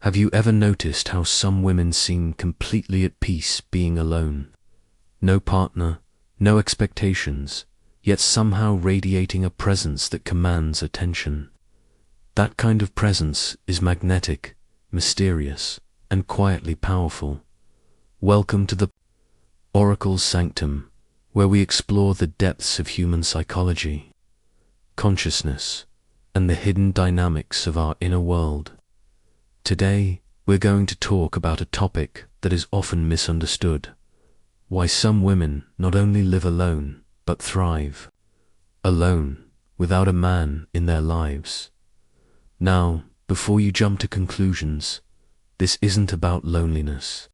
Have you ever noticed how some women seem completely at peace being alone? No partner, no expectations, yet somehow radiating a presence that commands attention. That kind of presence is magnetic, mysterious, and quietly powerful. Welcome to the Oracle's Sanctum, where we explore the depths of human psychology, consciousness, and the hidden dynamics of our inner world. Today, we're going to talk about a topic that is often misunderstood: why some women not only live alone, but thrive. Alone, without a man in their lives. Now, before you jump to conclusions, this isn't about loneliness.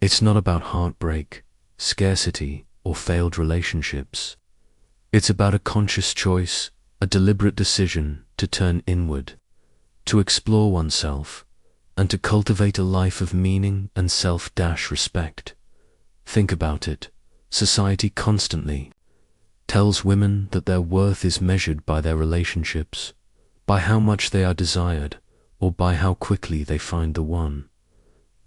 It's not about heartbreak, scarcity, or failed relationships. It's about a conscious choice, a deliberate decision to turn inward, to explore oneself, and to cultivate a life of meaning and self-respect. Think about it. Society constantly tells women that their worth is measured by their relationships, by how much they are desired, or by how quickly they find the one.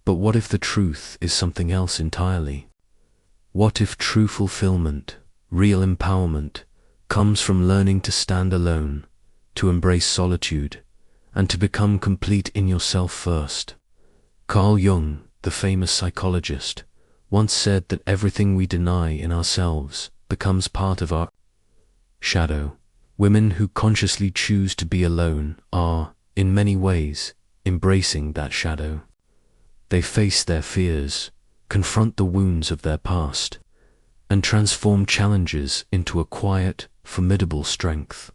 But what if the truth is something else entirely? What if true fulfillment, real empowerment, comes from learning to stand alone, to embrace solitude, and to become complete in yourself first? Carl Jung, the famous psychologist, once said that everything we deny in ourselves becomes part of our shadow. Women who consciously choose to be alone are, in many ways, embracing that shadow. They face their fears, confront the wounds of their past, and transform challenges into a quiet, formidable strength.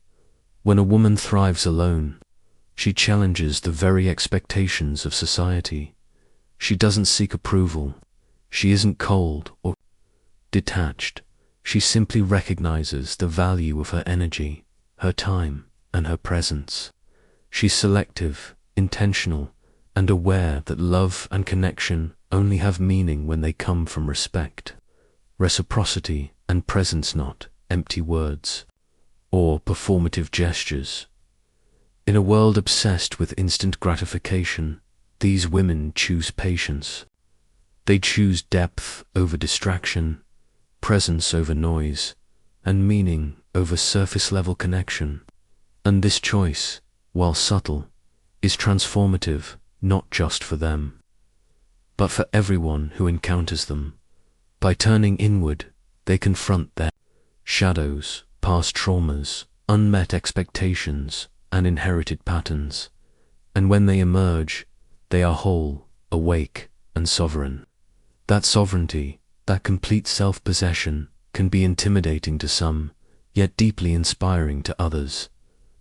When a woman thrives alone, she challenges the very expectations of society. She doesn't seek approval. She isn't cold or detached. She simply recognizes the value of her energy, her time, and her presence. She's selective, intentional, and aware that love and connection only have meaning when they come from respect, reciprocity, and presence, not empty words or performative gestures. In a world obsessed with instant gratification, these women choose patience. They choose depth over distraction, presence over noise, and meaning over surface-level connection. And this choice, while subtle, is transformative, not just for them, but for everyone who encounters them. By turning inward, they confront their shadows, past traumas, unmet expectations, and inherited patterns. And when they emerge, they are whole, awake, and sovereign. That sovereignty, that complete self-possession, can be intimidating to some, yet deeply inspiring to others.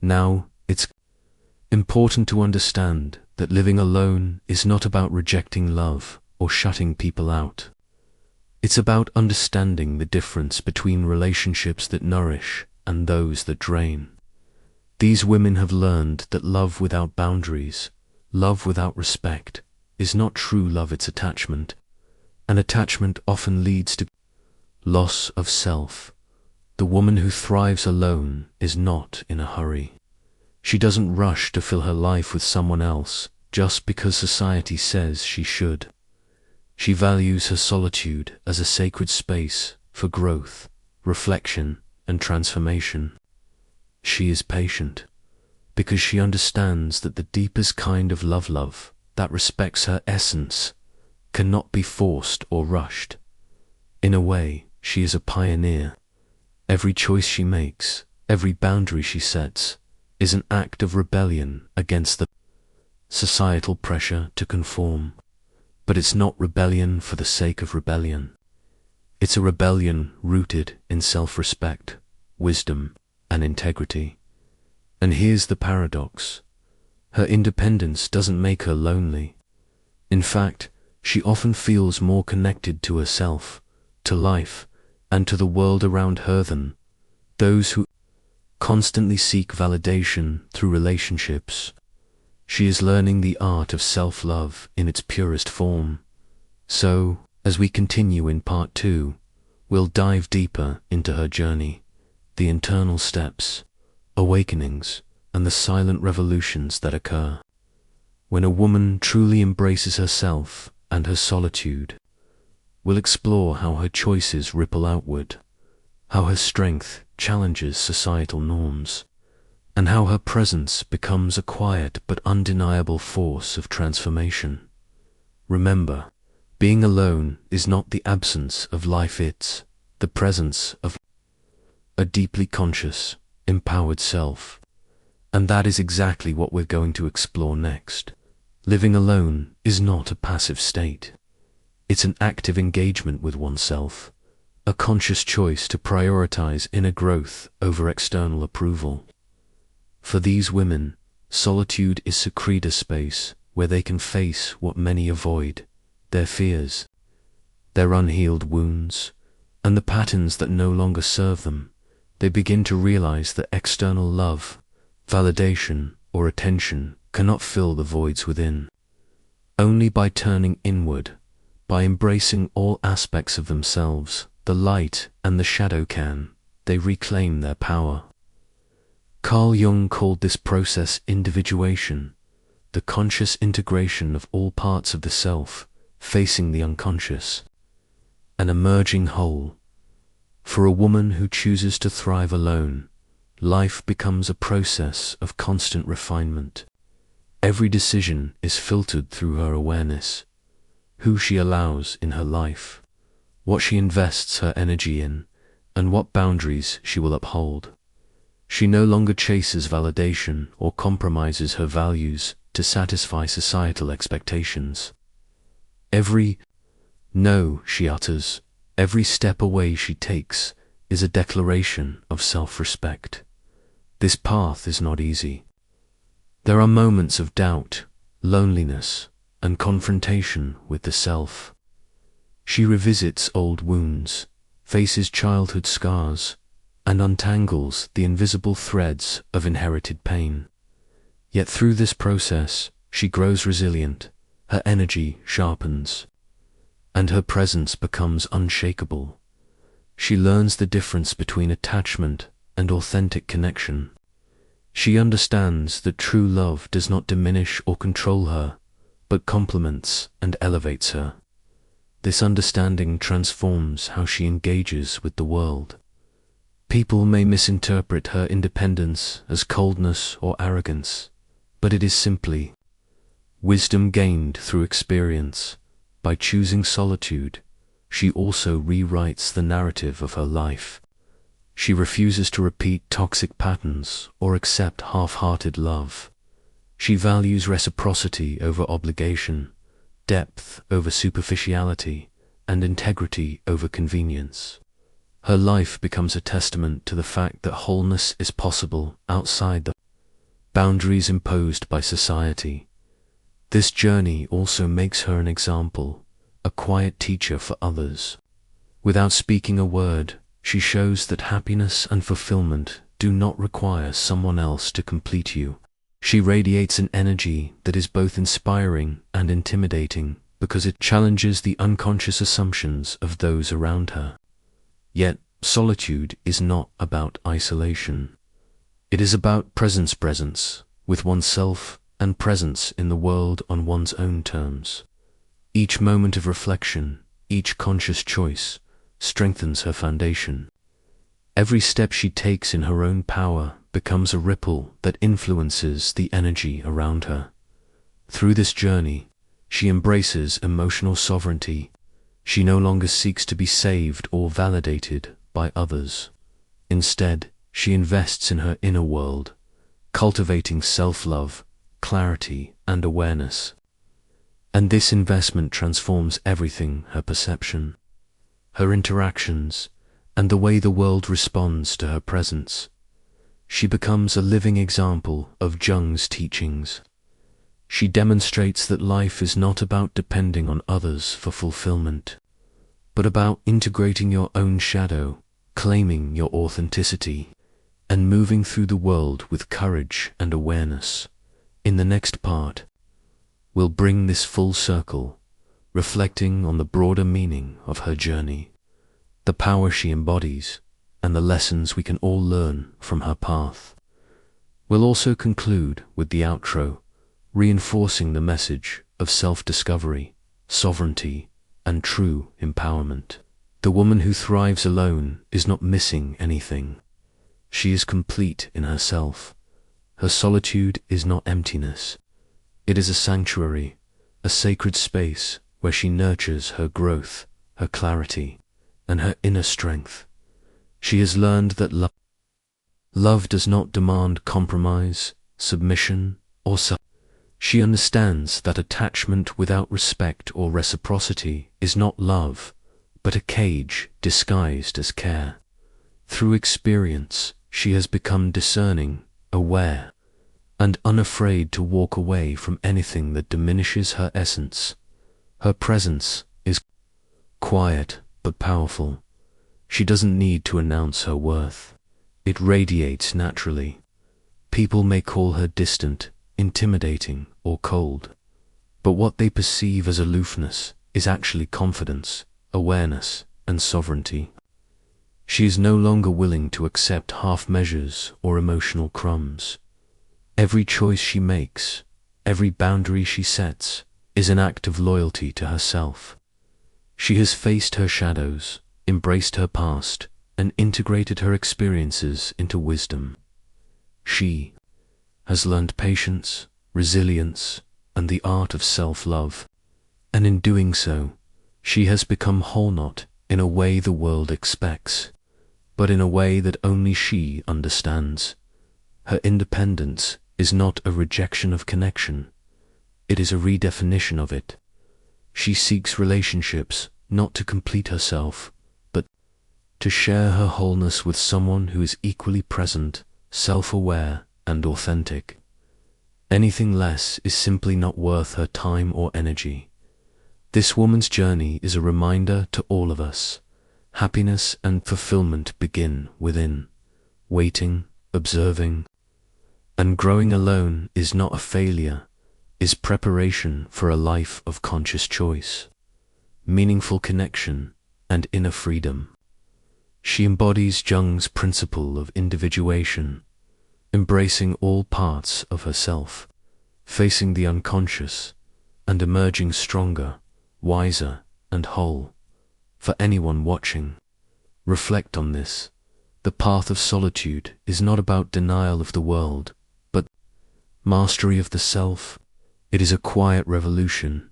Now, it's important to understand that living alone is not about rejecting love or shutting people out. It's about understanding the difference between relationships that nourish and those that drain. These women have learned that love without boundaries, love without respect, is not true love. It's attachment. And attachment often leads to loss of self. The woman who thrives alone is not in a hurry. She doesn't rush to fill her life with someone else just because society says she should. She values her solitude as a sacred space for growth, reflection, and transformation. She is patient because she understands that the deepest kind of love that respects her essence cannot be forced or rushed. In a way, she is a pioneer. Every choice she makes, every boundary she sets, is an act of rebellion against the societal pressure to conform. But it's not rebellion for the sake of rebellion. It's a rebellion rooted in self-respect, wisdom, and integrity. And here's the paradox. Her independence doesn't make her lonely. In fact, she often feels more connected to herself, to life, and to the world around her than those who constantly seek validation through relationships. She is learning the art of self-love in its purest form. So, as we continue in part 2, we'll dive deeper into her journey, the internal steps, awakenings, and the silent revolutions that occur. When a woman truly embraces herself and her solitude, we'll explore how her choices ripple outward, how her strength challenges societal norms, and how her presence becomes a quiet but undeniable force of transformation. Remember, being alone is not the absence of life, it's the presence of a deeply conscious, empowered self. And that is exactly what we're going to explore next. Living alone is not a passive state. It's an active engagement with oneself, a conscious choice to prioritize inner growth over external approval. For these women, solitude is a space where they can face what many avoid, their fears, their unhealed wounds, and the patterns that no longer serve them. They begin to realize that external love, validation, or attention cannot fill the voids within. Only by turning inward, by embracing all aspects of themselves, the light and the shadow, can they reclaim their power. Carl Jung called this process individuation, the conscious integration of all parts of the self, facing the unconscious, an emerging whole. For a woman who chooses to thrive alone, life becomes a process of constant refinement. Every decision is filtered through her awareness, who she allows in her life, what she invests her energy in, and what boundaries she will uphold. She no longer chases validation or compromises her values to satisfy societal expectations. Every no she utters, every step away she takes, is a declaration of self-respect. This path is not easy. There are moments of doubt, loneliness, and confrontation with the self. She revisits old wounds, faces childhood scars, and untangles the invisible threads of inherited pain. Yet through this process, she grows resilient, her energy sharpens, and her presence becomes unshakable. She learns the difference between attachment and authentic connection. She understands that true love does not diminish or control her, but complements and elevates her. This understanding transforms how she engages with the world. People may misinterpret her independence as coldness or arrogance, but it is simply wisdom gained through experience. By choosing solitude, she also rewrites the narrative of her life. She refuses to repeat toxic patterns or accept half-hearted love. She values reciprocity over obligation, depth over superficiality, and integrity over convenience. Her life becomes a testament to the fact that wholeness is possible outside the boundaries imposed by society. This journey also makes her an example, a quiet teacher for others. Without speaking a word, she shows that happiness and fulfillment do not require someone else to complete you. She radiates an energy that is both inspiring and intimidating because it challenges the unconscious assumptions of those around her. Yet, solitude is not about isolation. It is about presence with oneself and presence in the world on one's own terms. Each moment of reflection, each conscious choice, strengthens her foundation. Every step she takes in her own power becomes a ripple that influences the energy around her. Through this journey, she embraces emotional sovereignty. She no longer seeks to be saved or validated by others. Instead, she invests in her inner world, cultivating self-love, clarity, and awareness. And this investment transforms everything: her perception, her interactions, and the way the world responds to her presence. She becomes a living example of Jung's teachings. She demonstrates that life is not about depending on others for fulfillment, but about integrating your own shadow, claiming your authenticity, and moving through the world with courage and awareness. In the next part, we'll bring this full circle, reflecting on the broader meaning of her journey, the power she embodies, and the lessons we can all learn from her path. We'll also conclude with the outro, reinforcing the message of self-discovery, sovereignty, and true empowerment. The woman who thrives alone is not missing anything. She is complete in herself. Her solitude is not emptiness. It is a sanctuary, a sacred space where she nurtures her growth, her clarity, and her inner strength. She has learned that love does not demand compromise, submission, or She understands that attachment without respect or reciprocity is not love, but a cage disguised as care. Through experience, she has become discerning, aware, and unafraid to walk away from anything that diminishes her essence. Her presence is quiet but powerful. She doesn't need to announce her worth. It radiates naturally. People may call her distant, intimidating, or cold, but what they perceive as aloofness is actually confidence, awareness, and sovereignty. She is no longer willing to accept half measures or emotional crumbs. Every choice she makes, every boundary she sets, is an act of loyalty to herself. She has faced her shadows, embraced her past, and integrated her experiences into wisdom. She has learned patience, resilience, and the art of self-love, and in doing so, she has become whole not in a way the world expects, but in a way that only she understands. Her independence is not a rejection of connection, it is a redefinition of it. She seeks relationships not to complete herself, but to share her wholeness with someone who is equally present, self-aware, and authentic. Anything less is simply not worth her time or energy. This woman's journey is a reminder to all of us. Happiness and fulfillment begin within. Waiting, observing, and growing alone is not a failure, is preparation for a life of conscious choice, meaningful connection, and inner freedom. She embodies Jung's principle of individuation, embracing all parts of herself, facing the unconscious, and emerging stronger, wiser, and whole. For anyone watching, reflect on this. The path of solitude is not about denial of the world, but mastery of the self. It is a quiet revolution,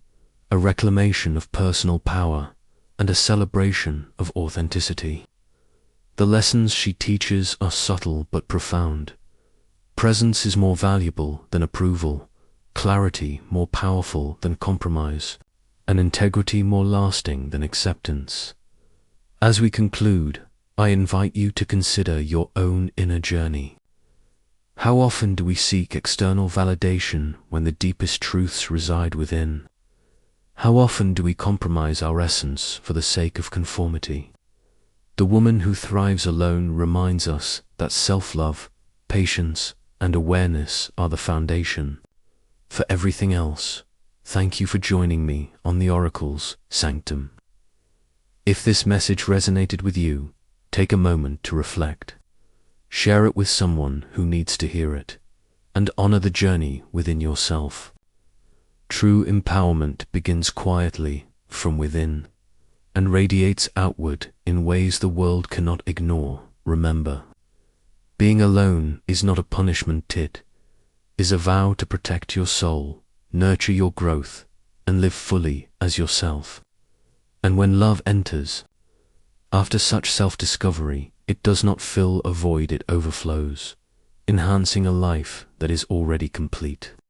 a reclamation of personal power, and a celebration of authenticity. The lessons she teaches are subtle but profound. Presence is more valuable than approval, clarity more powerful than compromise, and integrity more lasting than acceptance. As we conclude, I invite you to consider your own inner journey. How often do we seek external validation when the deepest truths reside within? How often do we compromise our essence for the sake of conformity? The woman who thrives alone reminds us that self-love, patience, and awareness are the foundation. For everything else, thank you for joining me on the Oracle's Sanctum. If this message resonated with you, take a moment to reflect. Share it with someone who needs to hear it, and honor the journey within yourself. True empowerment begins quietly from within, and radiates outward in ways the world cannot ignore. Remember, being alone is not a punishment, it is a vow to protect your soul, nurture your growth, and live fully as yourself. And when love enters, after such self-discovery, it does not fill a void, it overflows, enhancing a life that is already complete.